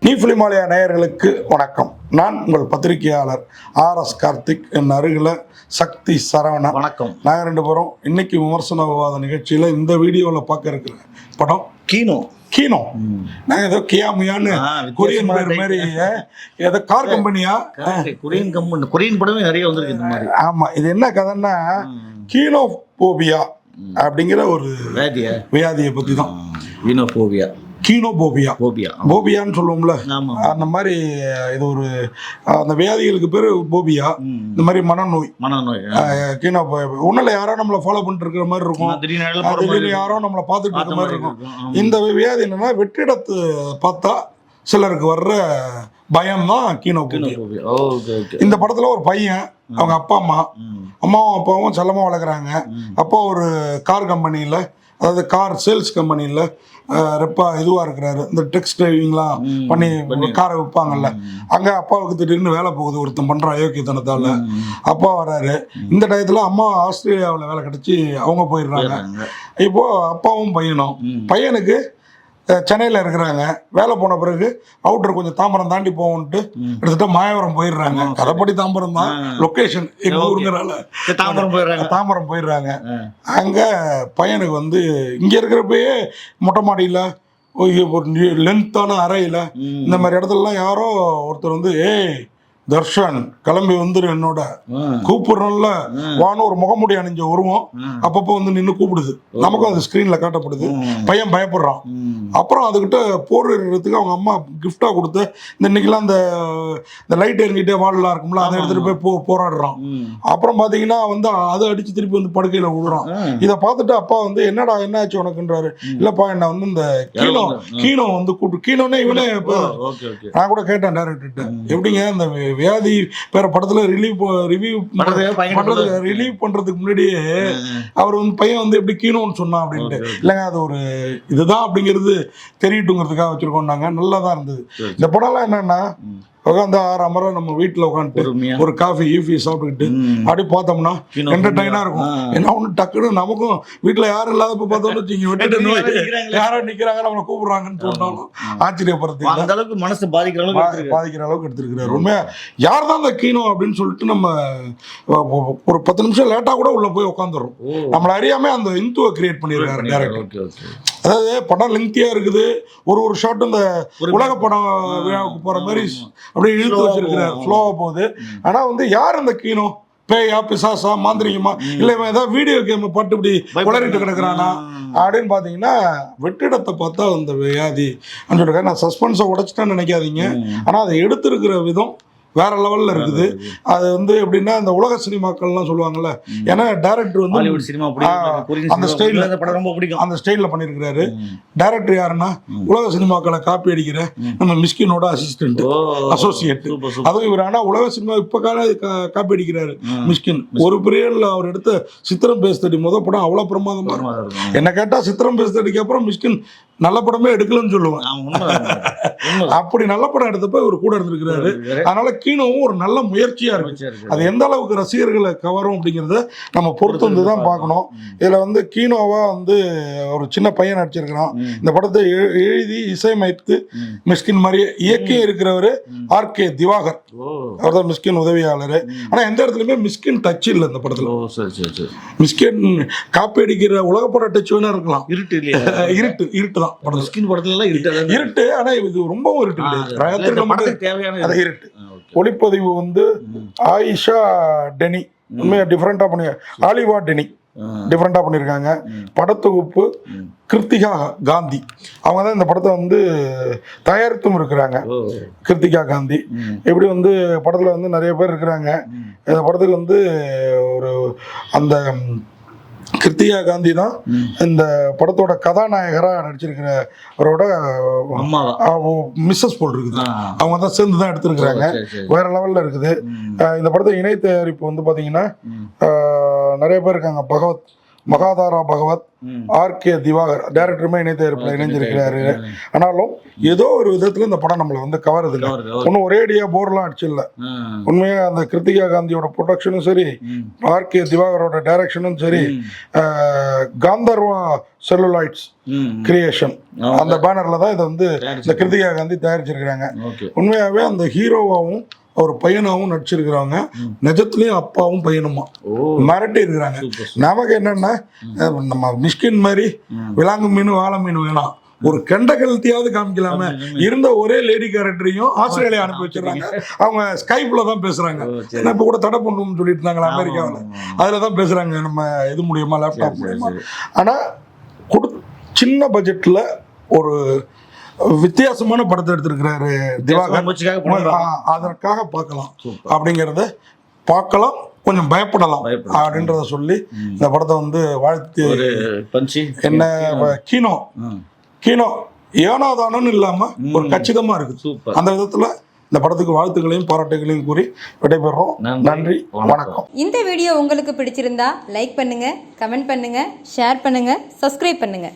நீ ஃபிலிமாலயா நேயர்களுக்கு வணக்கம். நான் உங்கள் பத்திரிகையாளர் RS கார்த்திக். என் அருகில் சக்தி சரவணன். வணக்கம். நாங்கள் ரெண்டு பேரும் இன்னைக்கு விமர்சன விவாத நிகழ்ச்சியில் இந்த வீடியோவில் பார்க்க இருக்கிற படம் கீனோ. நாங்கள் ஏதோ கியாமியான்னு கொரியன் பேர் மாதிரி ஏதோ கார் கம்பெனியா, கொரியன் படமே நிறைய வந்திருக்கு இந்த மாதிரி. ஆமாம். இது என்ன கதைன்னா கீனோபோபியா அப்படிங்கிற ஒரு வியாதியை பற்றி தான். கீனோபோபியான்னு சொல்லுவோம்ல, அந்த மாதிரி. இது ஒரு அந்த வியாதிகளுக்கு பேரு போபியா. இந்த மாதிரி மனநோய். கீனோபோபியா ஒன்னும் யாரோ நம்மளை ஃபாலோ பண்ணிட்டு இருக்கிற மாதிரி இருக்கும், திடீர்னு யாரோ நம்மளை பார்த்துட்டு இருக்கிற மாதிரி இருக்கும். இந்த வியாதி என்னன்னா, வெற்றிடத்து பார்த்தா சிலருக்கு வர்ற பயம் தான் கீனோபோபியா. இந்த படத்துல ஒரு பையன், அவங்க அம்மாவும் அப்பாவும் செல்லமா வளர்க்குறாங்க. அப்பா ஒரு கார் கம்பெனியில், அதாவது கார் சேல்ஸ் கம்பெனியில் இதுவாக இருக்கிறாரு. இந்த டெக்ஸ்ட் டிரைவிங்லாம் பண்ணி காரை விற்பாங்கல்ல, அங்கே அப்பாவுக்கு திடீர்னு வேலை போகுது ஒருத்தன் பண்ணுற அயோக்கியத்தனத்தால். அப்பா வர்றாரு. இந்த டயத்தில் அம்மா ஆஸ்திரேலியாவில் வேலை கிடச்சி அவங்க போயிடுறாங்க. இப்போது அப்பாவும் பையனுக்கு சென்னையில் இருக்கிறாங்க. வேலை போன பிறகு அவுட்டர் கொஞ்சம் தாம்பரம் தாண்டி போவோன்ட்டு எடுத்துட்டு மாயவரம் போயிடுறாங்க. கதைப்படி தாம்பரம் தான் லொக்கேஷன், எங்கள் ஊருங்கிறால தாம்பரம் போயிடுறாங்க. அங்கே பையனுக்கு வந்து இங்கே இருக்கிறப்பயே மொட்டை மாடியில் ஒரு லென்த்தான அறையில் இந்த மாதிரி இடத்துலலாம் யாரோ ஒருத்தர் வந்து, ஏய் தர்ஷன் கிளம்பி வந்துரு, என்னோட கூப்பிடுறோம்ல வான்னு ஒரு முகமுடி அணிஞ்ச உருவம் அப்பப்போ வந்து நின்று கூப்பிடுது. நமக்கும் அது ஸ்கிரீன்ல காட்டப்படுது. பையன் பயப்படுறான். அப்புறம் அதுக்கிட்ட போடுறதுக்கு அவங்க அம்மா கிஃப்டா கொடுத்து, இந்த இன்னைக்கெல்லாம் இந்த லைட் எரிஞ்சிட்டே வாழலாம் இருக்கும்ல, அதை எடுத்துட்டு போய் போராடுறான். அப்புறம் பாத்தீங்கன்னா வந்து அதை அடிச்சு திருப்பி வந்து படுக்கையில விடுறான். இதை பார்த்துட்டு அப்பா வந்து, என்னடா என்ன ஆச்சு உனக்குன்றாரு. இல்லப்பா, என்ன வந்து இந்த கீனோ வந்து கூப்பிட்டு, கீனோன்னே இவனே. நான் கூட கேட்டேன் டைரக்டர்கிட்ட, எப்படிங்க இந்த வியாதி வேற படத்துல ரிலீவ் பண்றதுக்கு முன்னாடியே அவர் வந்து பையன் வந்து எப்படி கீனோன்னு சொன்னான் அப்படின்ட்டு. இல்லைங்க, அது ஒரு இதுதான் அப்படிங்கிறது தெரியட்டுங்கிறதுக்காக வச்சிருக்கோம்னாங்க. நல்லா தான் இருந்தது. இந்த படம்லாம் என்னன்னா, உட்காந்து 6 அமர நம்ம வீட்டில் உட்காந்துட்டு ஒரு காஃபி சாப்பிட்டுக்கிட்டு அப்படி பார்த்தோம்னா என்டர்டைனா இருக்கும். என்ன ஒன்று டக்குன்னு நமக்கும் வீட்டில் யாரும் இல்லாதப்ப பார்த்தோம்னு வச்சுக்கோங்க, யாரோ நிற்கிறாங்க நம்மளை கூப்பிடுறாங்கன்னு சொன்னாலும் ஆச்சரியப்படுறது அந்த அளவுக்கு மனசு பாதிக்கிற அளவுக்கு எடுத்துருக்கிறாரு. உண்மையா யார் தான் இந்த கீனோ அப்படின்னு சொல்லிட்டு நம்ம ஒரு 10 நிமிஷம் லேட்டாக கூட உள்ள போய் உட்காந்துடுறோம். நம்மளை அறியாம அந்த இன்த்துவை கிரியேட் பண்ணிடுறாரு டேரக்டர். அதாவது படம் லெங்க்தியா இருக்குது. ஒரு ஷாட் இந்த உலக படம் விழாவுக்கு போற மாதிரி அப்படியே இழுத்து வச்சிருக்கிறார், ஃப்ளோவா போகுது. ஆனா வந்து யார் அந்த கீனோ? பேயா, பிசாசா, மாந்திரிகமா, இல்லை இவன் ஏதாவது வீடியோ கேம் பாட்டு இப்படி உளறிட்டு கிடக்குறானா அப்படின்னு பாத்தீங்கன்னா, வெற்றிடத்தை பார்த்தா அந்த வியாதி சொல்லிருக்காரு. நான் சஸ்பென்ஸை உடைச்சிட்டேன்னு நினைக்காதீங்க. ஆனா அதை எடுத்திருக்கிற விதம் வேற லெவல்ல இருக்குது. அது வந்து எப்படின்னா, இந்த உலக சினிமாக்கள்லாம் சொல்லுவாங்கல்ல, ஏன்னா டைரக்டர் வந்து அந்த ஸ்டைல்ல பண்ணிருக்கிறாரு. டைரக்டர் யாருன்னா, உலக சினிமாக்களை காப்பி அடிக்கிற நம்ம மிஸ்கினோட அசிஸ்டன்ட், அசோசியேட். அதுவும் இவர். ஆனா உலக சினிமா இப்ப காப்பி அடிக்கிறாரு மிஸ்கின். ஒரு பீரியட்ல அவர் எடுத்த சித்திரம் பேசுதடி முதல் படம் அவ்வளவு பிரமாதமா இருக்கும். என்ன கேட்டா, சித்திரம் பேசுதடிக்கு அப்புறம் மிஸ்கின் நல்ல படமே எடுக்கலன்னு சொல்லுவேன். அப்படி நல்ல படம் எடுத்தப்ப இவர் கூட இருந்திருக்கிறாரு. அதனால கீனோவும் ஒரு நல்ல முயற்சியா இருக்கு. அது எந்த அளவுக்கு ரசிகர்களை கவரும் அப்படிங்கிறத நம்ம பொறுத்து வந்து தான் பார்க்கணும். இதுல வந்து கீனோவா வந்து ஒரு சின்ன பையன் நடிச்சிருக்கிறான். இந்த படத்தை எழுதி இசையமைத்து மிஸ்கின் மாதிரியே இயக்கி இருக்கிறவரு RK திவாகர். அவர் தான் மிஸ்கின் உதவியாளர். ஆனா எந்த இடத்துலயுமே மிஸ்கின் டச் இல்லை இந்த படத்துல. மிஸ்கின் காப்பி அடிக்கிற உலக பட டச் வேணா இருக்கலாம். இருட்டு தான் படத்துல இருட்டு. ஆனா இது ரொம்பவும் இருட்டு தேவையான இருட்டு. ஒளிப்பதிவு வந்து ஆயிஷா டெனி, உண்மையா டிஃபரெண்டா பண்ணி, ஆலிவா டெனி டிஃப்ரெண்டா பண்ணியிருக்காங்க. படத்தொகுப்பு கிருத்திகா காந்தி, அவங்க தான் இந்த படத்தை வந்து தயாரித்தும் இருக்கிறாங்க. கிருத்திகா காந்தி எப்படி வந்து படத்துல வந்து நிறைய பேர் இருக்கிறாங்க. இந்த படத்துக்கு வந்து ஒரு அந்த கிருத்திகா காந்தி தான் இந்த படத்தோட கதாநாயகராக நடிச்சிருக்கிறவரோட மிஸ்ஸஸ் போல் இருக்குது. அவங்க தான் சேர்ந்து தான் எடுத்திருக்கிறாங்க. வேற லெவல்ல இருக்குது. இந்த படத்தை இணை தயாரிப்பு வந்து பாத்தீங்கன்னா நிறைய பேர் இருக்காங்க. மகாதாரா பகவத், ஆர்கே திவாகர் டைரக்டருமே இணைத்தயாரிப்பில் இணைஞ்சிருக்கிறாரு. ஆனாலும் ஏதோ ஒரு விதத்துல இந்த படம் நம்மளை வந்து கவருது இல்லை. ஒன்றும் ஒரேடியா போர்லாம் அடிச்சு இல்லை. உண்மையாக அந்த கிருத்திகா காந்தியோட ப்ரொடக்ஷனும் சரி, ஆர்கே திவாகரோட டைரக்ஷனும் சரி, காந்தர்வா செல்லுலாய்ட்ஸ் கிரியேஷன் அந்த பேனர்ல தான் இதை வந்து இந்த கிருத்திகா காந்தி தயாரிச்சிருக்கிறாங்க. உண்மையாவே அந்த ஹீரோவாவும் ஒரு பையனாவும் நடிச்சிருக்கிறாங்க. நிஜத்துலயும் அப்பாவும் பையனுமா மிரட்டி இருக்கிறாங்க. நமக்கு என்னன்னா நம்ம மிஷ்கின் மாதிரி விலாங்கு மீன் வாழை மீன் வேணாம், ஒரு கெண்ட கழுத்தியாவது காமிக்கலாம. இருந்த ஒரே லேடி கேரக்டரையும் ஆஸ்திரேலியா அனுப்பி வச்சிடறாங்க. அவங்க ஸ்கைப்ல தான் பேசுறாங்க. இப்ப கூட தடை பண்ணணும்னு சொல்லிட்டு இருந்தாங்களா அமெரிக்காவில், அதுலதான் பேசுறாங்க நம்ம இது மூலியமா, லேப்டாப் மூலியமா. ஆனா சின்ன பட்ஜெட்ல ஒரு வித்தியாசமான படத்தை எடுத்திருக்கிறாரு திவாகர். அதற்காக பார்க்கலாம் அப்படிங்கறத பார்க்கலாம், கொஞ்சம் பயப்படலாம் அப்படின்றத சொல்லி இந்த படத்தை வந்து வாழ்த்து. என்ன கீனோ ஏனாதானு இல்லாம ஒரு கச்சிதமா இருக்கு. அந்த விதத்துல இந்த படத்துக்கு வாழ்த்துக்களையும் பாராட்டுகளையும் கூறி விடைபெறுறோம். நன்றி, வணக்கம். இந்த வீடியோ உங்களுக்கு பிடிச்சிருந்தா லைக் பண்ணுங்க, கமெண்ட் பண்ணுங்க, ஷேர் பண்ணுங்க, சப்ஸ்கிரைப் பண்ணுங்க.